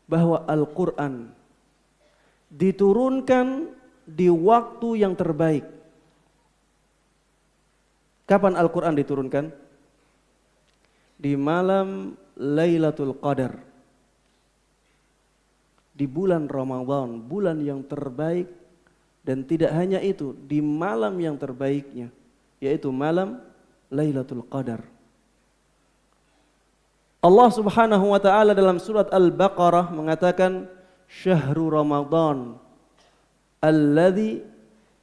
bahwa Al-Quran diturunkan di waktu yang terbaik. Kapan Al-Quran diturunkan? Di malam Lailatul Qadar, di bulan Ramadan, bulan yang terbaik. Dan tidak hanya itu, di malam yang terbaiknya, yaitu malam Lailatul Qadar. Allah Subhanahu wa taala dalam surat Al-Baqarah mengatakan, "Syahrul Ramadan alladzi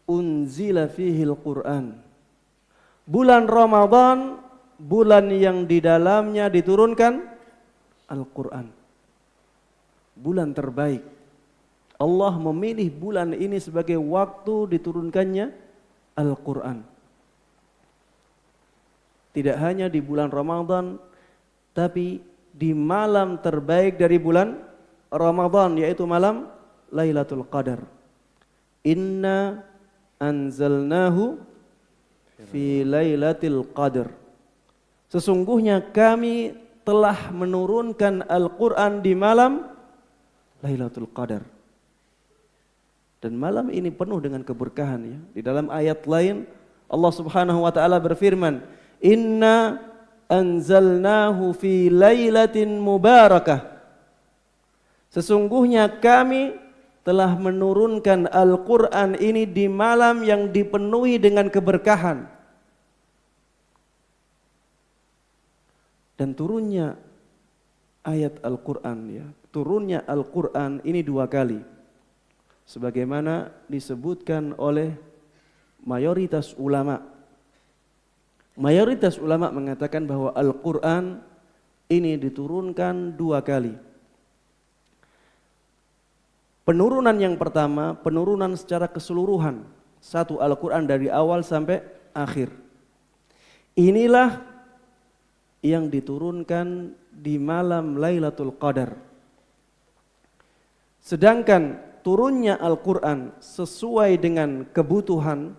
unzila fihi al-Qur'an." Bulan Ramadan, bulan yang di dalamnya diturunkan Al-Qur'an. Bulan terbaik. Allah memilih bulan ini sebagai waktu diturunkannya Al-Qur'an. Tidak hanya di bulan Ramadan, tapi di malam terbaik dari bulan Ramadan, yaitu malam Lailatul Qadar. Inna anzalnahu fi Lailatul Qadar. Sesungguhnya kami telah menurunkan Al-Quran di malam Lailatul Qadar. Dan malam ini penuh dengan keberkahan ya. Di dalam ayat lain Allah Subhanahu wa taala berfirman, "Inna anzalnahu fi lailatin mubarakah." Sesungguhnya kami telah menurunkan Al-Quran ini di malam yang dipenuhi dengan keberkahan. Dan turunnya ayat Al-Quran ya, turunnya Al-Quran ini 2 kali. Sebagaimana disebutkan oleh mayoritas ulama. Mayoritas ulama mengatakan bahwa Al-Quran ini diturunkan 2 kali. Penurunan yang pertama, penurunan secara keseluruhan. Satu Al-Quran dari awal sampai akhir. Inilah yang diturunkan di malam Lailatul Qadar. Sedangkan turunnya Al-Quran sesuai dengan kebutuhan,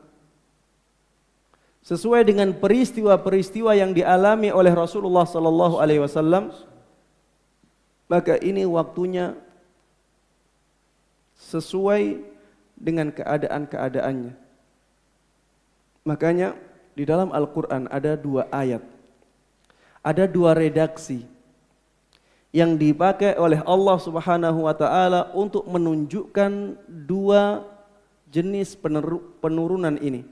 sesuai dengan peristiwa-peristiwa yang dialami oleh Rasulullah SAW, maka ini waktunya sesuai dengan keadaan-keadaannya. Makanya di dalam Al-Quran ada 2 ayat, ada 2 redaksi yang dipakai oleh Allah Subhanahu wa taala untuk menunjukkan 2 jenis penurunan ini.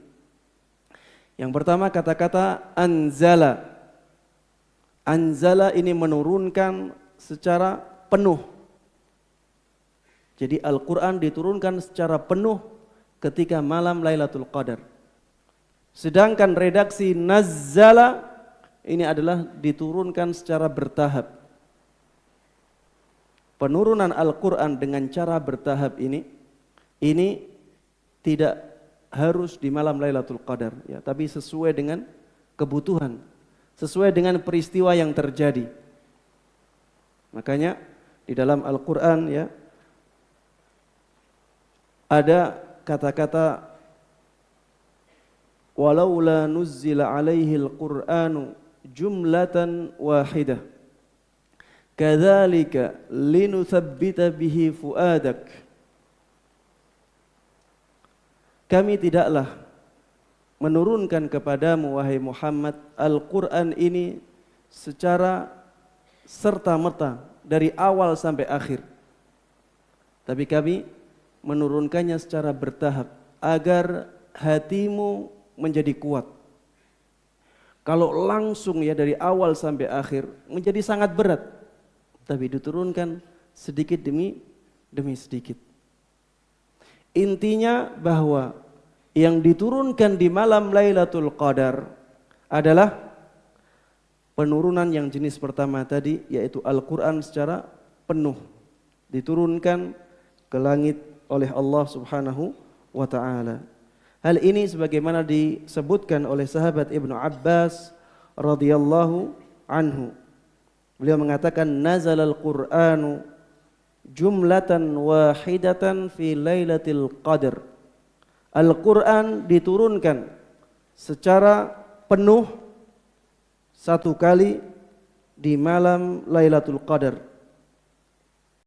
Yang pertama kata-kata anzala. Anzala ini menurunkan secara penuh. Jadi Al-Quran diturunkan secara penuh ketika malam Lailatul Qadar. Sedangkan redaksi nazzala ini adalah diturunkan secara bertahap. Penurunan Al-Quran dengan cara bertahap ini tidak harus di malam Lailatul Qadar ya, tapi sesuai dengan kebutuhan, sesuai dengan peristiwa yang terjadi. Makanya di dalam Al-Quran ya ada kata-kata walaula nuzzila alaihi al-Qur'anu jumlatan wahidah kadzalika linutsabbita bihi fuadak. Kami tidaklah menurunkan kepadamu wahai Muhammad Al-Quran ini secara serta-merta dari awal sampai akhir, tapi kami menurunkannya secara bertahap agar hatimu menjadi kuat. Kalau langsung ya dari awal sampai akhir menjadi sangat berat, tapi diturunkan sedikit demi sedikit. Intinya bahwa yang diturunkan di malam Lailatul Qadar adalah penurunan yang jenis pertama tadi, yaitu Al-Quran secara penuh diturunkan ke langit oleh Allah Subhanahu wa ta'ala. Hal ini sebagaimana disebutkan oleh sahabat Ibnu Abbas radhiyallahu anhu. Beliau mengatakan nazalal Qur'anu jumlatan wahidatan fi Lailatul Qadar. Al-Quran diturunkan secara penuh 1 kali di malam Lailatul Qadar.